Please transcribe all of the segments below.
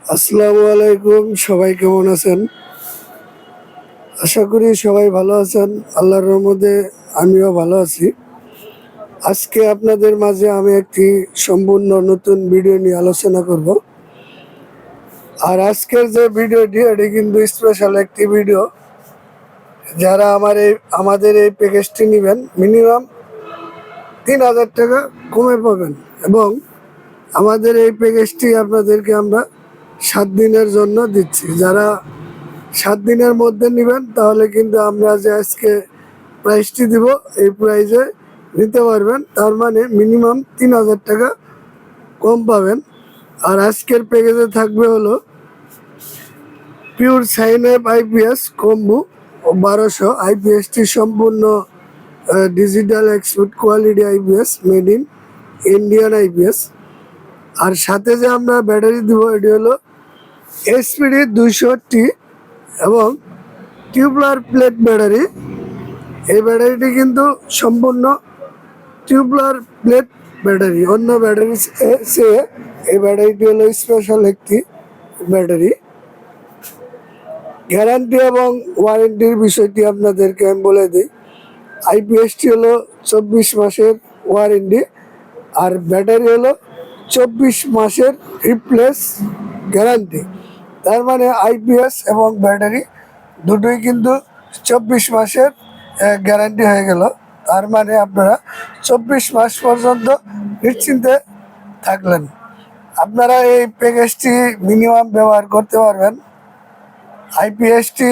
আসসালামু আলাইকুম, সবাই কেমন আছেন? আশা করি সবাই ভালো আছেন। আল্লাহর রহমতে আমিও ভালো আছি। আজকে আপনাদের মাঝে আমি একটি সম্পূর্ণ নতুন ভিডিও নিয়ে আলোচনা করব। আর আজকের যে ভিডিওটি এটি কিন্তু স্পেশাল একটি ভিডিও। যারা আমাদের এই প্যাকেজটি নেবেন মিনিমাম 3,000 টাকা কমে পাবেন, এবং আমাদের এই প্যাকেজটি আপনাদেরকে আমরা 7 দিনের জন্য দিচ্ছি। যারা 7 দিনের মধ্যে নেবেন তাহলে কিন্তু আমরা যে আজকে প্রাইসটি দিব এই প্রাইসে নিতে পারবেন। তার মানে মিনিমাম 3,000 টাকা কম পাবেন। আর আজকের প্যাকেজে থাকবে হলো pure sine app IPS combo 1200। আইপিএসটি সম্পূর্ণ digital export quality IPS, made in Indian IPS. আর সাথে যে আমরা ব্যাটারি দিব এটি হলো এসপিডি 200T এবং টিউবলার প্লেট ব্যাটারি। এই ব্যাটারিটি কিন্তু সম্পূর্ণ টিউবলার প্লেট ব্যাটারি। অন্য ব্যাটারি চেয়ে এই ব্যাটারিটি হলো স্পেশাল একটি ব্যাটারি। গ্যারান্টি এবং ওয়ারেন্টির বিষয়টি আপনাদেরকে আমি বলে দিই। আইপিএসটি হলো 24 মাসের ওয়ারেন্টি, আর ব্যাটারি হলো 24 মাসের রিপ্লেস গ্যারান্টি। তার মানে আইপিএস এবং ব্যাটারি দুটোই কিন্তু 24 মাসের গ্যারান্টি হয়ে গেল। তার মানে আপনারা 24 মাস পর্যন্ত নিশ্চিন্তে থাকলেন। আপনারা এই প্যাকেজটি মিনিমাম ব্যবহার করতে পারবেন। আইপিএসটি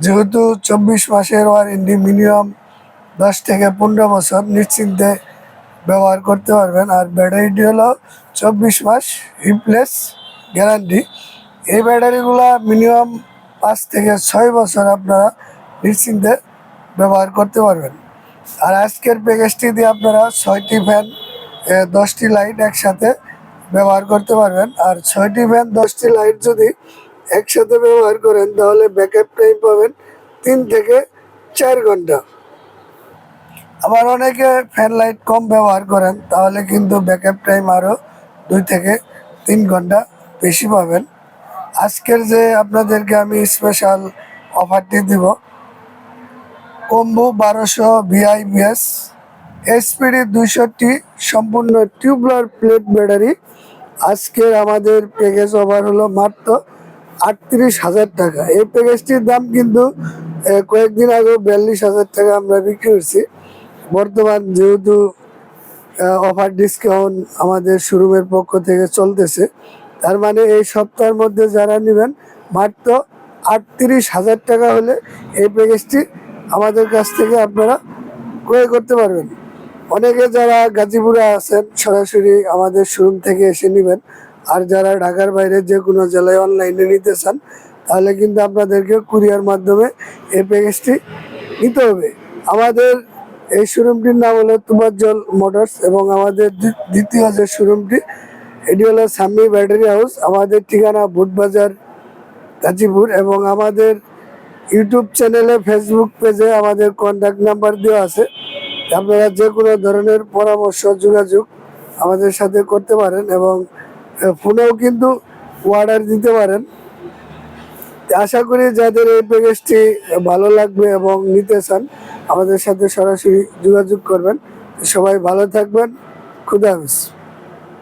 যেহেতু 24 মাসের ওয়ারেন্টি, মিনিমাম 10 থেকে 15 বছর নিশ্চিন্তে ব্যবহার করতে পারবেন। আর ব্যাটারিটি হলো 24 মাস রিপ্লেস গ্যারান্টি। এই ব্যাটারিগুলো মিনিমাম 5 থেকে 6 বছর আপনারা নিশ্চিন্তে ব্যবহার করতে পারবেন। আর আজকের প্যাকেজটি দিয়ে আপনারা 6টি ফ্যান 10টি লাইট একসাথে ব্যবহার করতে পারবেন। আর 6টি ফ্যান 10টি লাইট যদি একসাথে ব্যবহার করেন তাহলে ব্যাকআপ টাইম পাবেন 3 থেকে 4 ঘন্টা। আবার অনেকে ফ্যান লাইট কম ব্যবহার করেন তাহলে কিন্তু ব্যাকআপ টাইম আরও 2 থেকে 3 ঘন্টা বেশি পাবেন। আজকের যে আপনাদেরকে আমি স্পেশাল অফারটি দিব, কম্বো 1200 ভিআইপিএস এসপিডি 200T সম্পূর্ণ টিউবলার প্লেট ব্যাটারি। আজকের আমাদের প্যাকেজ অফার হলো মাত্র 38,000 টাকা। এই প্যাকেজটির দাম কিন্তু কয়েকদিন আগে 42,000 টাকা আমরা বিক্রি করছি। বর্তমান যেহেতু অফার ডিসকাউন্ট আমাদের শোরুমের পক্ষ থেকে চলতেছে, তার মানে এই সপ্তাহের মধ্যে যারা নেবেন মাত্র 38,000 টাকা হলে এই প্যাকেজটি আমাদের কাছ থেকে আপনারা ক্রয় করতে পারবেন। অনেকে যারা গাজীপুরে আছেন সরাসরি আমাদের শোরুম থেকে এসে নেবেন। আর যারা ঢাকার বাইরে যে কোনো জেলায় অনলাইনে নিতে চান তাহলে কিন্তু আপনাদেরকে কুরিয়ার মাধ্যমে এই প্যাকেজটি নিতে হবে। আমাদের এই শোরুমটির নাম হলো তুফাজ্জল মোটরস, এবং আমাদের দ্বিতীয় যে শোরুমটি এটি হলো সাম্মি ব্যাটারি হাউস। আমাদের ঠিকানা বুটবাজার গাজীপুর, এবং আমাদের ইউটিউব চ্যানেলে ফেসবুক পেজে আমাদের কন্ট্যাক্ট নাম্বার দেওয়া আছে। আপনারা যে কোনো ধরনের পরামর্শ যোগাযোগ আমাদের সাথে করতে পারেন, এবং ফোনেও কিন্তু অর্ডার দিতে পারেন। আশা করি যাদের এই প্যাকেজটি ভালো লাগবে এবং নিতে চান আমাদের সাথে সরাসরি যোগাযোগ করবেন। সবাই ভালো থাকবেন। খুদা হাফেজ।